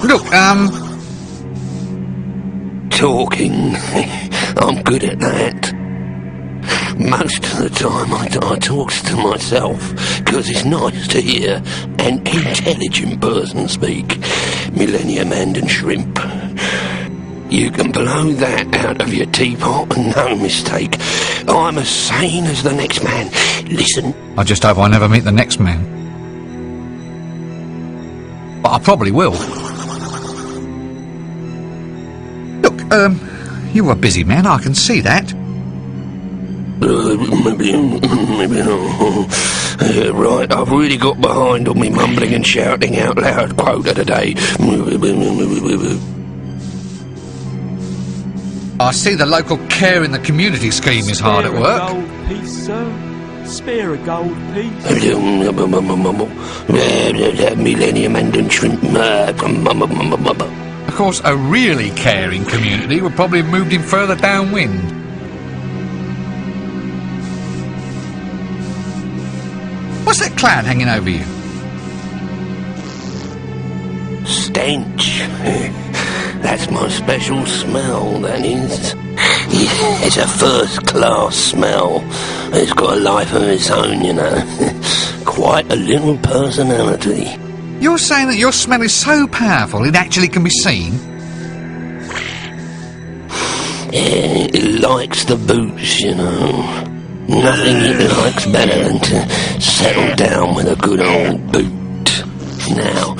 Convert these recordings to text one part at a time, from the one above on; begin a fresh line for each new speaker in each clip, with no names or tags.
Look,
Talking. I'm good at that. Most of the time I talk to myself, because it's nice to hear an intelligent person speak. Millennium Hand and Shrimp. You can blow that out of your teapot and no mistake. I'm as sane as the next man. Listen.
I just hope I never meet the next man. But I probably will. Look, you're a busy man, I can see that.
Maybe right, I've really got behind on me mumbling and shouting out loud quota today.
I see the local care in the community scheme is hard at work.
Spare a gold piece, sir. Spare a gold piece.
Millennium and Shrimp.
Of course, a really caring community would probably have moved him further downwind. What's that cloud hanging over you?
Stench. That's my special smell, that is. Yeah, it's a first-class smell. It's got a life of its own, you know. Quite a little personality.
You're saying that your smell is so powerful it actually can be seen?
Yeah, it likes the boots, you know. Nothing it likes better than to settle down with a good old boot. Now,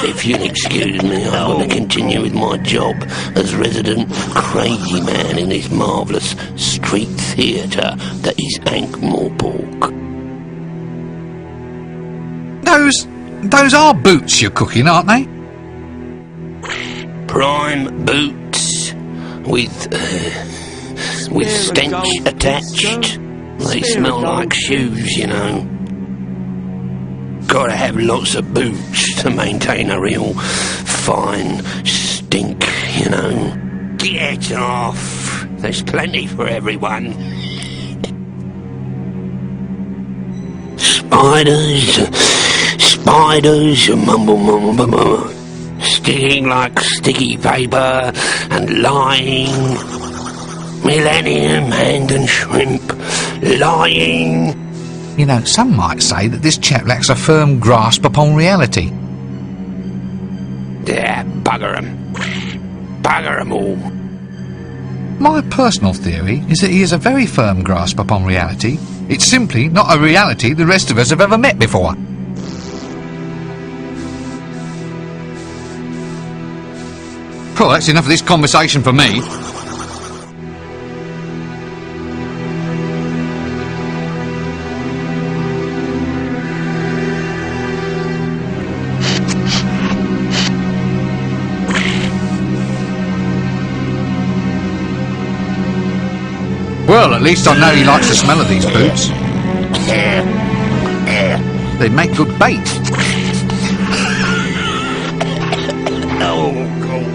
if you'll excuse me, I'm going to continue with my job as resident crazy man in this marvellous street theatre that is Ankh-Morpork.
Those are boots you're cooking, aren't they?
Prime boots with stench attached. They smell like shoes, you know. Gotta have lots of boots to maintain a real fine stink, you know. Get off! There's plenty for everyone. Spiders, mumble, sticking like sticky paper and lying. Millennium Hand and Shrimp, lying.
You know, some might say that this chap lacks a firm grasp upon reality.
Yeah, bugger 'em. Bugger 'em all.
My personal theory is that he has a very firm grasp upon reality. It's simply not a reality the rest of us have ever met before. Well, that's enough of this conversation for me. Well, at least I know he likes the smell of these boots. They make good bait.
Oh, God.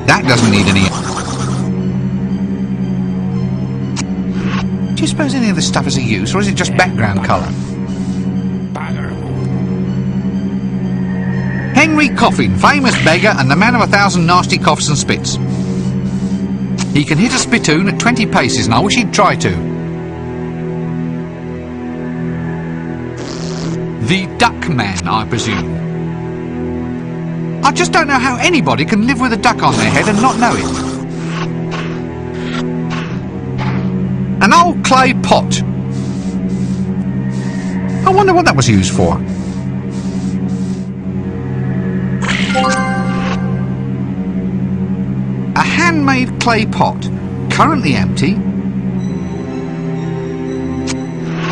That doesn't need any... Do you suppose any of this stuff is a use, or is it just background colour? Henry Coffin, famous beggar and the man of 1,000 nasty coughs and spits. He can hit a spittoon at 20 paces, and I wish he'd try to. The Duck Man, I presume. I just don't know how anybody can live with a duck on their head and not know it. An old clay pot. I wonder what that was used for. A handmade clay pot, currently empty.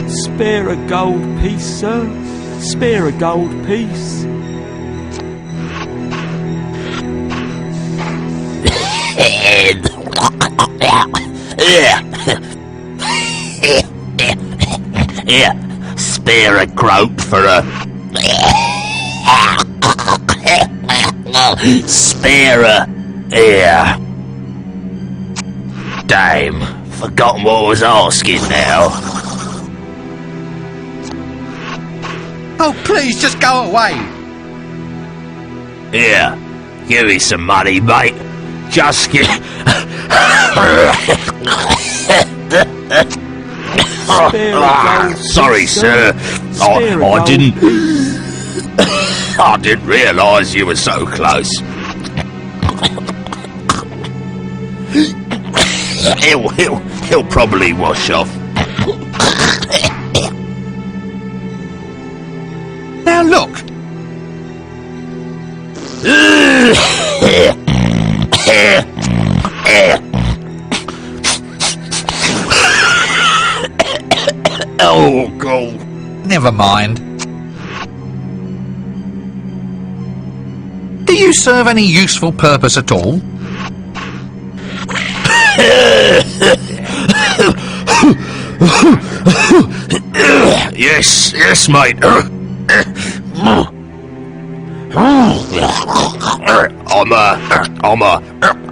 Spare a gold piece, sir. Spare a gold piece.
Yeah, spare a groat for a... Spare a... Yeah. Damn, forgotten what I was asking now.
Oh, please, just go away.
Here, give me some money, mate. Just get... Sorry, sir. I didn't realise you were so close. He'll probably wash off.
Now look.
Oh, God.
Never mind. Do you serve any useful purpose at all?
Yes, mate.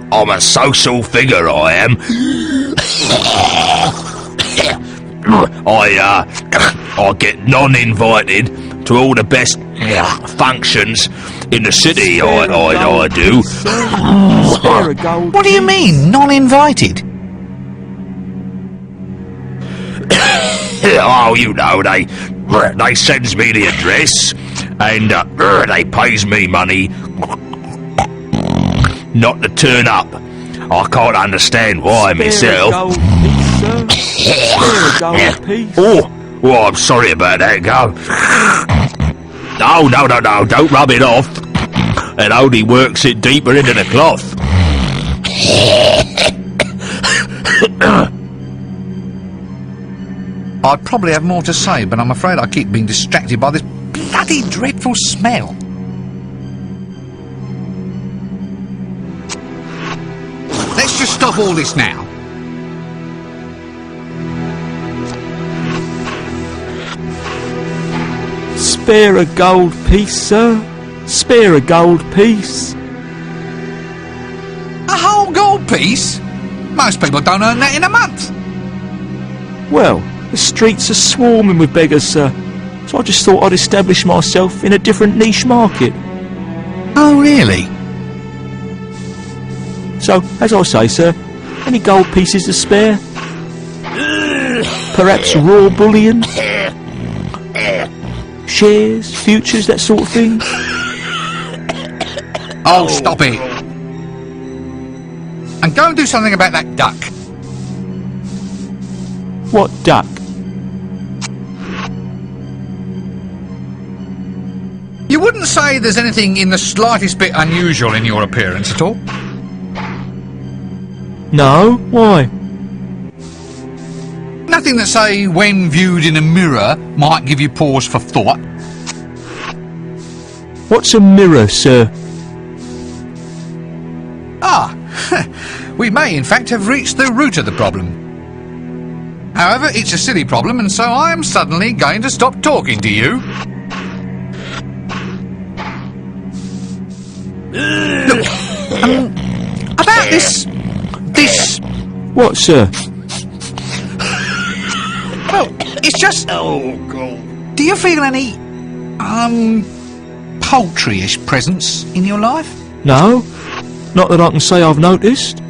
I'm a social figure, I am. I get non-invited to all the best functions in the city. I do.
What do you mean, non-invited?
Oh, you know, they sends me the address and they pays me money not to turn up. I can't understand why myself. Oh, I'm sorry about that, Go. No, don't rub it off. It only works it deeper into the cloth.
I'd probably have more to say, but I'm afraid I keep being distracted by this bloody dreadful smell. Let's just stop all this now.
Spare a gold piece, sir. Spare a gold piece.
A whole gold piece? Most people don't earn that in a month.
Well, the streets are swarming with beggars, sir. So I just thought I'd establish myself in a different niche market.
Oh, really?
So, as I say, sir, any gold pieces to spare? Perhaps raw bullion? Shares, futures, that sort of thing?
Oh, stop it. And go and do something about that duck.
What duck?
You wouldn't say there's anything in the slightest bit unusual in your appearance at all?
No, why?
Nothing that, say, when viewed in a mirror, might give you pause for thought?
What's a mirror, sir?
Ah, we may in fact have reached the root of the problem. However, it's a silly problem, and so I am suddenly going to stop talking to you. Look, about this...
What, sir?
Well, it's just...
Oh, God.
Do you feel any... poultry-ish presence in your life?
No, not that I can say I've noticed.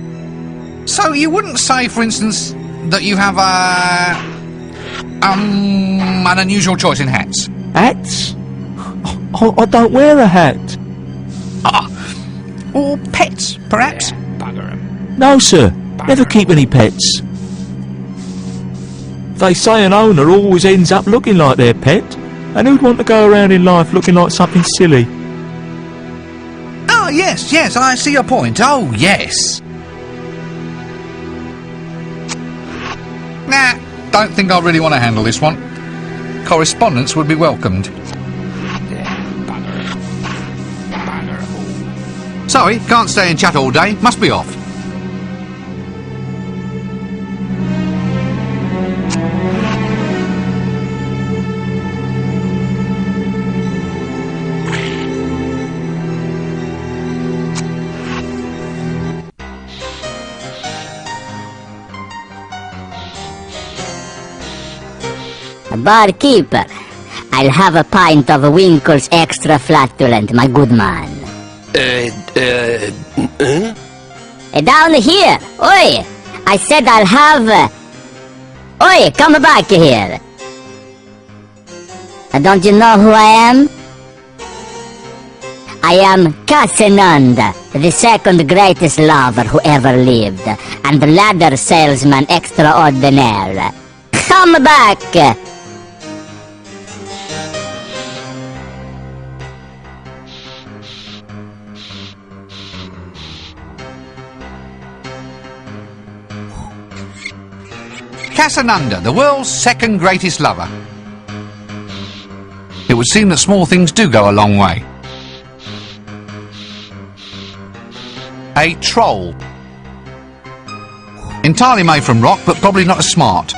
So you wouldn't say, for instance, that you have an unusual choice in hats?
Hats? I don't wear a hat.
Ah, or pets, perhaps?
No, sir. Never keep any pets. They say an owner always ends up looking like their pet, and who'd want to go around in life looking like something silly?
Oh, yes, I see your point. Oh, yes. Nah, don't think I really want to handle this one. Correspondence would be welcomed. Sorry, can't stay and chat all day. Must be off.
Barkeeper, I'll have a pint of Winkle's Extra Flatulent, my good man. Down here! Oi! I said I'll have... Oi, come back here! Don't you know who I am? I am Casananda, the second greatest lover who ever lived, and the ladder salesman extraordinaire. Come back!
Casananda, the world's second greatest lover. It would seem that small things do go a long way. A troll. Entirely made from rock, but probably not as smart.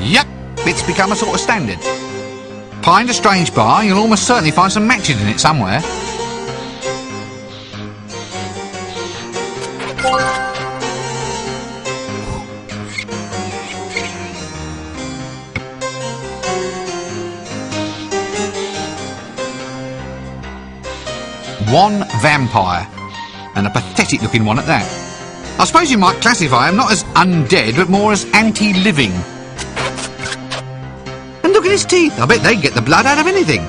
Yep, it's become a sort of standard. Find a strange bar, you'll almost certainly find some matches in it somewhere. One vampire, and a pathetic looking one at that. I suppose you might classify him not as undead, but more as anti-living. And look at his teeth, I bet they'd get the blood out of anything.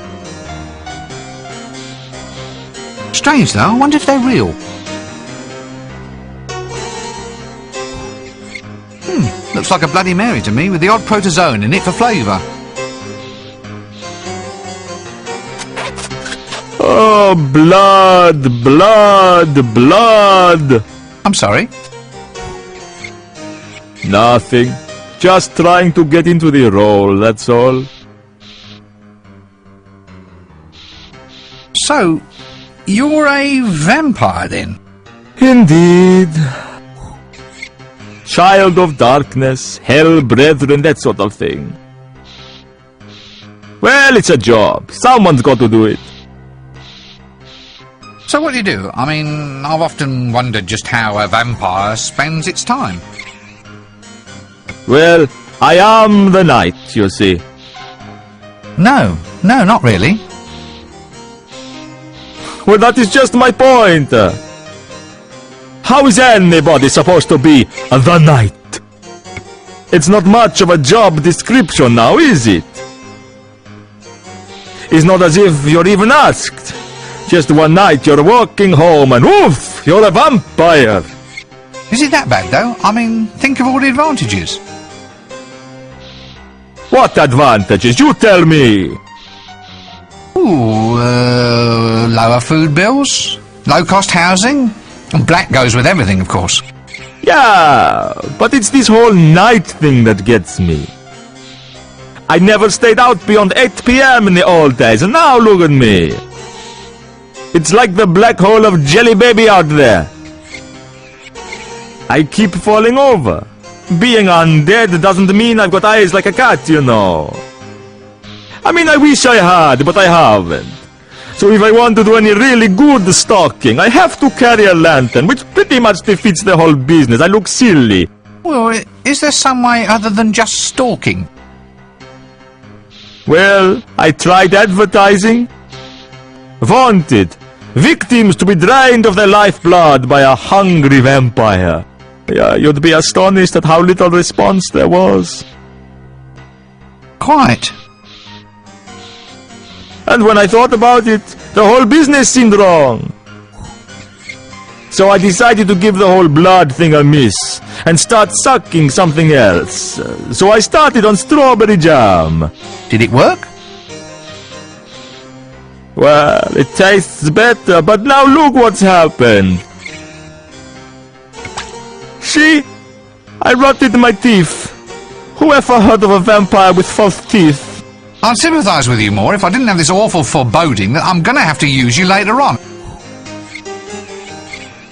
Strange though, I wonder if they're real. Looks like a Bloody Mary to me, with the odd protozoan in it for flavour.
Oh, blood, blood, blood!
I'm sorry?
Nothing. Just trying to get into the role, that's all.
So, you're a vampire then?
Indeed. Child of darkness, hell brethren, that sort of thing. Well, it's a job. Someone's got to do it.
So what do you do? I mean, I've often wondered just how a vampire spends its time.
Well, I am the knight, you see.
No, not really.
Well, that is just my point. How is anybody supposed to be the knight? It's not much of a job description now, is it? It's not as if you're even asked. Just one night you're walking home and woof, you're a vampire.
Is it that bad though? I mean, think of all the advantages.
What advantages? You tell me.
Ooh, lower food bills, low-cost housing, and black goes with everything, of course.
Yeah, but it's this whole night thing that gets me. I never stayed out beyond 8 p.m. in the old days, and now look at me. It's like the black hole of Jelly Baby out there. I keep falling over. Being undead doesn't mean I've got eyes like a cat, you know. I mean, I wish I had, but I haven't. So if I want to do any really good stalking, I have to carry a lantern, which pretty much defeats the whole business. I look silly.
Well, is there some way other than just stalking?
Well, I tried advertising. Wanted. Victims to be drained of their lifeblood by a hungry vampire. Yeah, you'd be astonished at how little response there was.
Quite.
And when I thought about it, the whole business seemed wrong. So I decided to give the whole blood thing a miss and start sucking something else. So I started on strawberry jam.
Did it work?
Well, it tastes better, but now look what's happened. See? I rotted my teeth. Who ever heard of a vampire with false teeth?
I'd sympathise with you more if I didn't have this awful foreboding that I'm going to have to use you later on.